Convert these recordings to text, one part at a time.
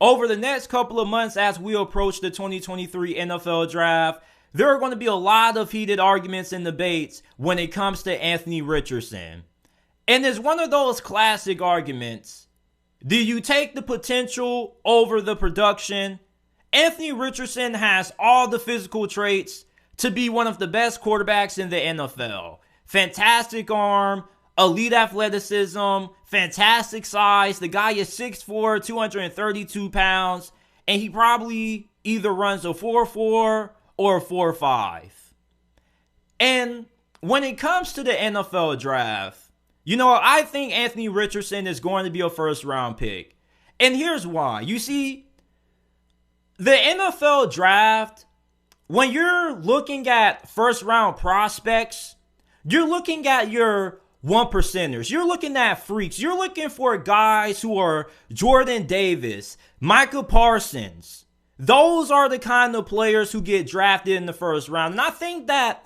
over the next couple of months as we approach the 2023 NFL draft, there are going to be a lot of heated arguments and debates when it comes to Anthony Richardson. And it's one of those classic arguments. Do you take the potential over the production? Anthony Richardson has all the physical traits to be one of the best quarterbacks in the NFL. Fantastic arm, elite athleticism, fantastic size. The guy is 6'4", 232 pounds, and he probably either runs a 4.4 or a 4.5. And when it comes to the NFL draft, I think Anthony Richardson is going to be a first-round pick. And here's why. You see, the NFL draft, when you're looking at first-round prospects, you're looking at your one percenters. You're looking at freaks. You're looking for guys who are Jordan Davis, Micah Parsons. Those are the kind of players who get drafted in the first round. And I think that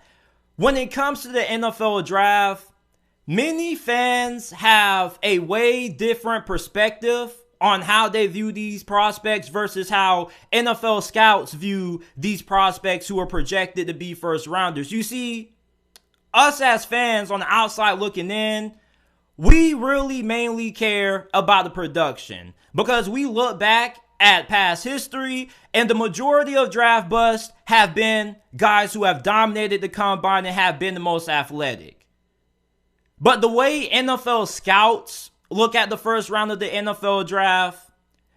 when it comes to the NFL draft, many fans have a way different perspective on how they view these prospects versus how NFL scouts view these prospects who are projected to be first rounders. You see, us as fans on the outside looking in, we really mainly care about the production because we look back at past history and the majority of draft busts have been guys who have dominated the combine and have been the most athletic. But the way NFL scouts look at the first round of the NFL draft,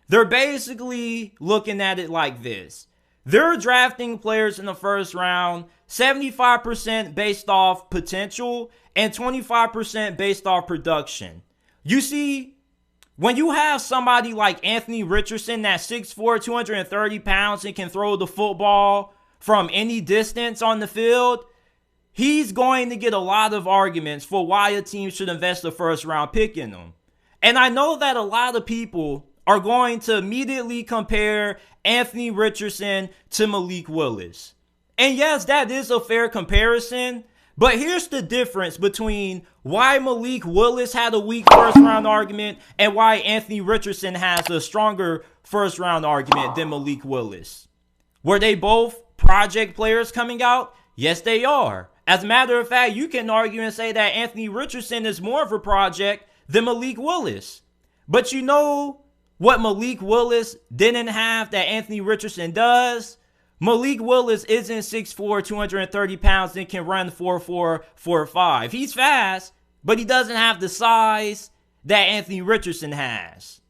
they're basically looking at it like this. They're drafting players in the first round, 75% based off potential and 25% based off production. You see, when you have somebody like Anthony Richardson that's 6'4", 230 pounds and can throw the football from any distance on the field, he's going to get a lot of arguments for why a team should invest a first-round pick in him. And I know that a lot of people are going to immediately compare Anthony Richardson to Malik Willis. And yes, that is a fair comparison. But here's the difference between why Malik Willis had a weak first-round argument and why Anthony Richardson has a stronger first-round argument than Malik Willis. Were they both project players coming out? Yes, they are. As a matter of fact, you can argue and say that Anthony Richardson is more of a project than Malik Willis. But you know what Malik Willis didn't have that Anthony Richardson does? Malik Willis isn't 6'4", 230 pounds and can run 4.4, 4.5. He's fast, but he doesn't have the size that Anthony Richardson has.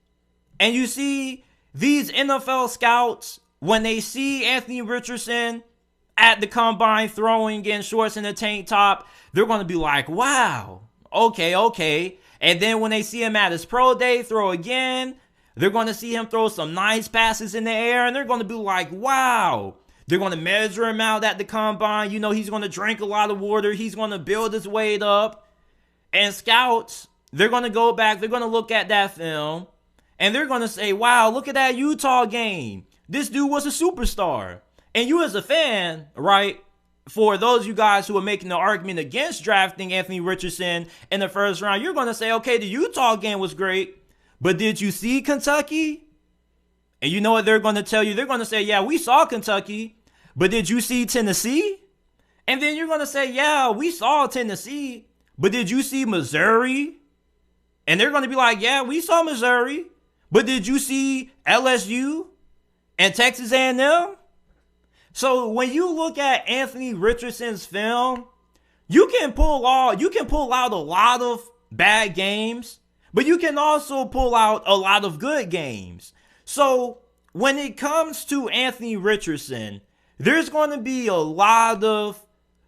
And you see, these NFL scouts, when they see Anthony Richardson at the combine throwing in shorts and a tank top, they're going to be like, wow, okay. And then when they see him at his pro day throw again, they're going to see him throw some nice passes in the air, and they're going to be like, wow. They're going to measure him out at the combine. He's going to drink a lot of water. He's going to build his weight up. And scouts, they're going to go back. They're going to look at that film, and they're going to say, wow, look at that Utah game. This dude was a superstar. And you as a fan, right, for those of you guys who are making the argument against drafting Anthony Richardson in the first round, you're going to say, okay, the Utah game was great, but did you see Kentucky? And you know what they're going to tell you? They're going to say, yeah, we saw Kentucky, but did you see Tennessee? And then you're going to say, yeah, we saw Tennessee, but did you see Missouri? And they're going to be like, yeah, we saw Missouri, but did you see LSU and Texas A&M? So when you look at Anthony Richardson's film, you can pull out a lot of bad games, but you can also pull out a lot of good games. So when it comes to Anthony Richardson, there's going to be a lot of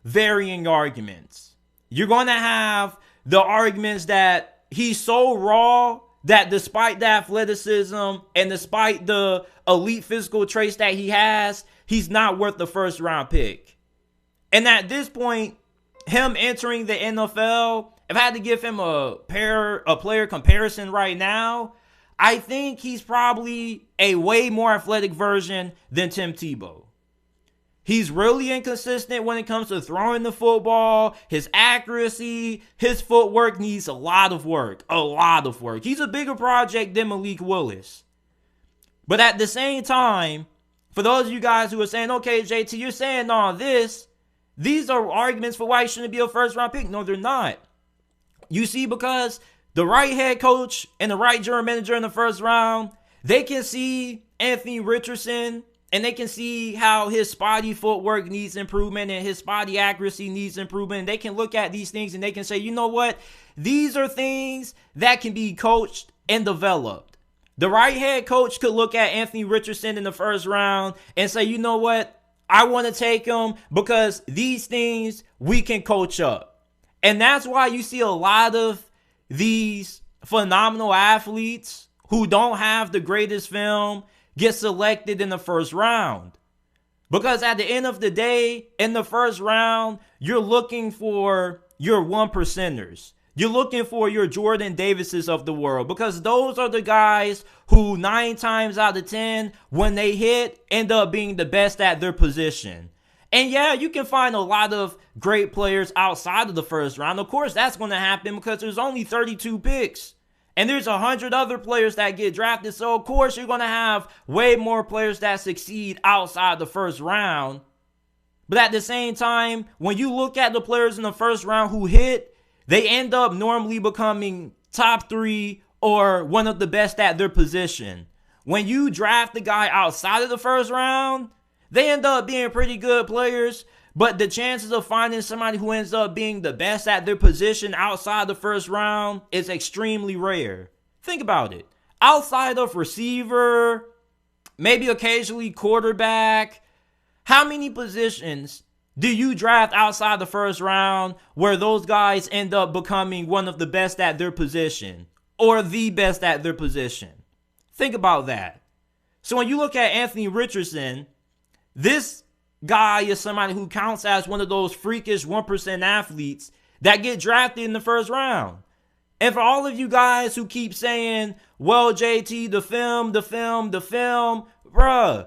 varying arguments. You're going to have the arguments that he's so raw that despite the athleticism and despite the elite physical traits that he has, he's not worth the first round pick. And at this point, him entering the NFL, if I had to give him a player comparison right now, I think he's probably a way more athletic version than Tim Tebow. He's really inconsistent when it comes to throwing the football. His accuracy, his footwork needs a lot of work. He's a bigger project than Malik Willis. But at the same time, for those of you guys who are saying, okay, JT, you're saying all this, these are arguments for why you shouldn't be a first round pick. No, they're not. You see, because the right head coach and the right general manager in the first round, they can see Anthony Richardson and they can see how his spotty footwork needs improvement and his spotty accuracy needs improvement. And they can look at these things and they can say, you know what? These are things that can be coached and developed. The right head coach could look at Anthony Richardson in the first round and say, you know what? I want to take him because these things we can coach up. And that's why you see a lot of these phenomenal athletes who don't have the greatest film get selected in the first round. Because at the end of the day, in the first round, you're looking for your one percenters. You're looking for your Jordan Davises of the world, because those are the guys who 9 times out of 10, when they hit, end up being the best at their position. And yeah, you can find a lot of great players outside of the first round. Of course, that's going to happen because there's only 32 picks. And there's 100 other players that get drafted. So, of course, you're going to have way more players that succeed outside the first round. But at the same time, when you look at the players in the first round who hit, they end up normally becoming top 3 or one of the best at their position. When you draft the guy outside of the first round, they end up being pretty good players, but the chances of finding somebody who ends up being the best at their position outside the first round is extremely rare. Think about it. Outside of receiver, maybe occasionally quarterback, how many positions do you draft outside the first round where those guys end up becoming one of the best at their position or the best at their position? Think about that. So when you look at Anthony Richardson, this guy is somebody who counts as one of those freakish 1% athletes that get drafted in the first round. And for all of you guys who keep saying, well, JT, the film, bruh,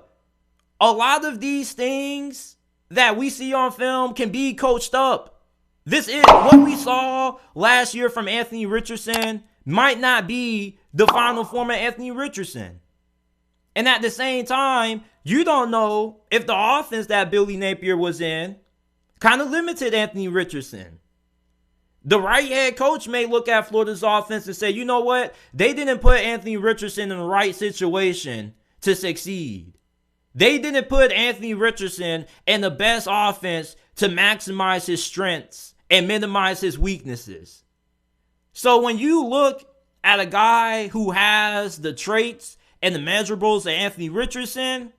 a lot of these things that we see on film can be coached up. This is what we saw last year from Anthony Richardson might not be the final form of Anthony Richardson. And at the same time, you don't know if the offense that Billy Napier was in kind of limited Anthony Richardson. The right head coach may look at Florida's offense and say, you know what? They didn't put Anthony Richardson in the right situation to succeed. They didn't put Anthony Richardson in the best offense to maximize his strengths and minimize his weaknesses. So when you look at a guy who has the traits and the measurables of Anthony Richardson,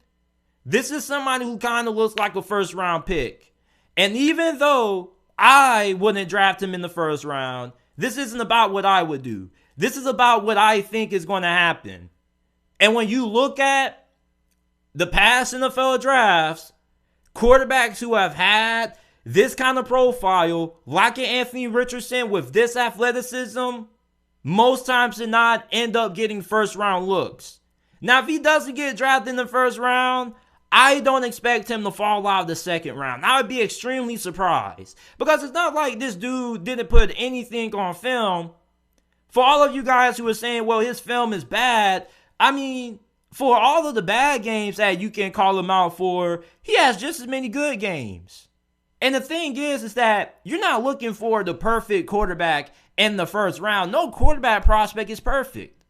this is somebody who kind of looks like a first round pick. And even though I wouldn't draft him in the first round, this isn't about what I would do. This is about what I think is going to happen. And when you look at the past NFL drafts, quarterbacks who have had this kind of profile, like an Anthony Richardson with this athleticism, most times than not end up getting first round looks. Now, if he doesn't get drafted in the first round, I don't expect him to fall out of the second round. I would be extremely surprised, because it's not like this dude didn't put anything on film. For all of you guys who are saying, well, his film is bad, I mean, for all of the bad games that you can call him out for, he has just as many good games. And the thing is that you're not looking for the perfect quarterback in the first round. No quarterback prospect is perfect.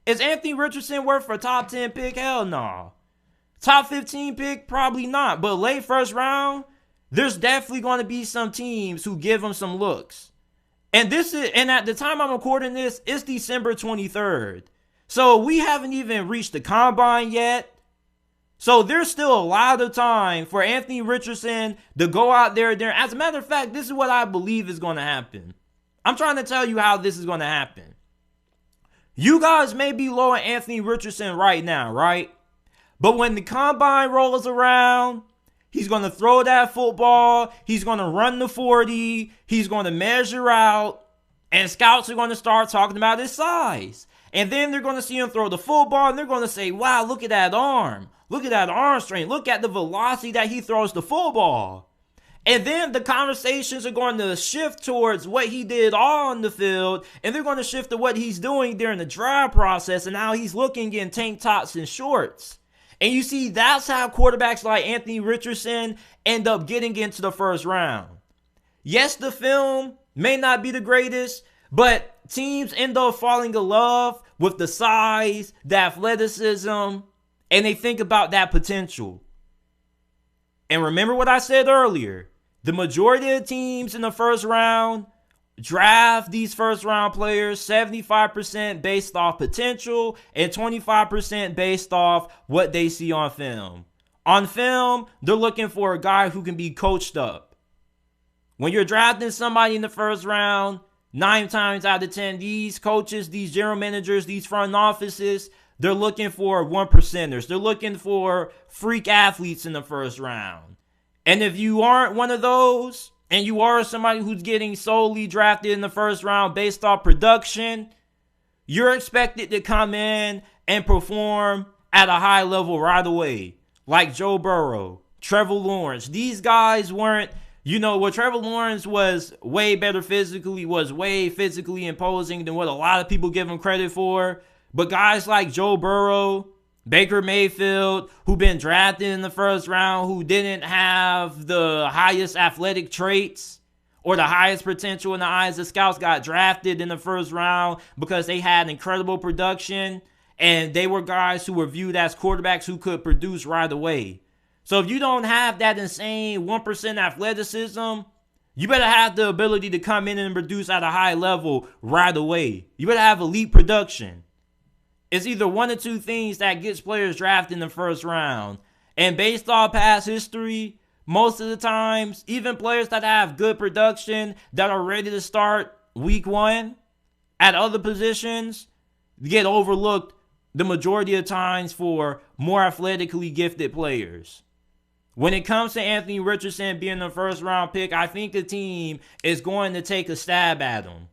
Is Anthony Richardson worth a top 10 pick? Hell no. Top 15 pick? Probably not. But late first round, there's definitely going to be some teams who give him some looks. And at the time I'm recording this, it's December 23rd. So we haven't even reached the combine yet. So there's still a lot of time for Anthony Richardson to go out there. As a matter of fact, this is what I believe is going to happen. I'm trying to tell you how this is going to happen. You guys may be low on Anthony Richardson right now, right? But when the combine rolls around, he's going to throw that football. He's going to run the 40. He's going to measure out. And scouts are going to start talking about his size. And then they're going to see him throw the football, and they're going to say, wow, look at that arm. Look at that arm strength. Look at the velocity that he throws the football. And then the conversations are going to shift towards what he did on the field, and they're going to shift to what he's doing during the draft process and how he's looking in tank tops and shorts. And you see, that's how quarterbacks like Anthony Richardson end up getting into the first round. Yes, the film may not be the greatest, but teams end up falling in love with the size, the athleticism, and they think about that potential. And remember what I said earlier. The majority of teams in the first round draft these first round players 75% based off potential and 25% based off what they see on film. On film, they're looking for a guy who can be coached up. When you're drafting somebody in the first round, 9 times out of 10, these coaches, these general managers, these front offices, they're looking for 1%ers. They're looking for freak athletes in the first round. And if you aren't one of those, and you are somebody who's getting solely drafted in the first round based off production, you're expected to come in and perform at a high level right away. Like Joe Burrow, Trevor Lawrence. These guys weren't, Trevor Lawrence was way better physically, was way physically imposing than what a lot of people give him credit for. But guys like Joe Burrow, Baker Mayfield, who've been drafted in the first round, who didn't have the highest athletic traits or the highest potential in the eyes of scouts, got drafted in the first round because they had incredible production and they were guys who were viewed as quarterbacks who could produce right away. So if you don't have that insane 1% athleticism, you better have the ability to come in and produce at a high level right away. You better have elite production. It's either one or two things that gets players drafted in the first round. And based off past history, most of the times, even players that have good production, that are ready to start week 1 at other positions, get overlooked the majority of times for more athletically gifted players. When it comes to Anthony Richardson being the first round pick, I think the team is going to take a stab at him.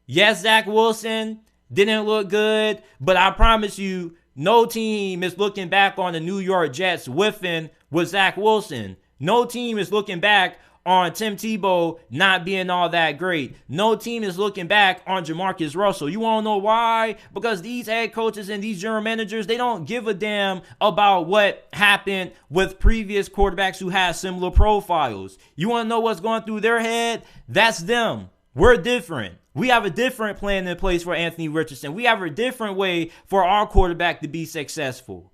Yes, Zach Wilson didn't look good, but I promise you, no team is looking back on the New York Jets whiffing with Zach Wilson. No team is looking back on Tim Tebow not being all that great. No team is looking back on Jamarcus Russell. You want to know why? Because these head coaches and these general managers, they don't give a damn about what happened with previous quarterbacks who had similar profiles. You want to know what's going through their head? That's them. We're different. We have a different plan in place for Anthony Richardson. We have a different way for our quarterback to be successful.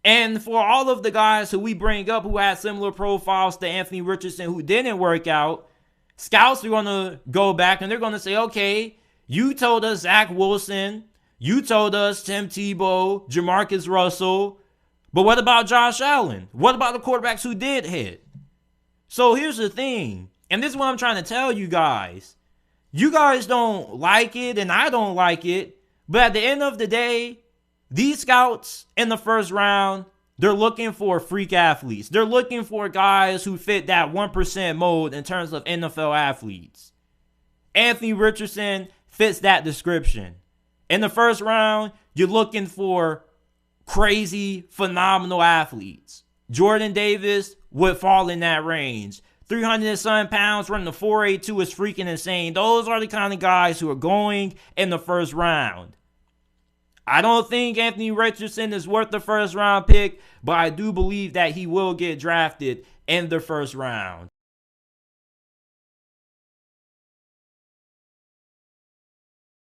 And for all of the guys who we bring up who had similar profiles to Anthony Richardson who didn't work out, scouts are going to go back and they're going to say, okay, you told us Zach Wilson, you told us Tim Tebow, Jamarcus Russell, but what about Josh Allen? What about the quarterbacks who did hit? So here's the thing, and this is what I'm trying to tell you guys. You guys don't like it, and I don't like it, but at the end of the day, these scouts in the first round, they're looking for freak athletes. They're looking for guys who fit that 1% mold in terms of NFL athletes. Anthony Richardson fits that description. In the first round, you're looking for crazy, phenomenal athletes. Jordan Davis would fall in that range. 300 and some pounds, running the 4.82 is freaking insane. Those are the kind of guys who are going in the first round. I don't think Anthony Richardson is worth the first round pick, but I do believe that he will get drafted in the first round.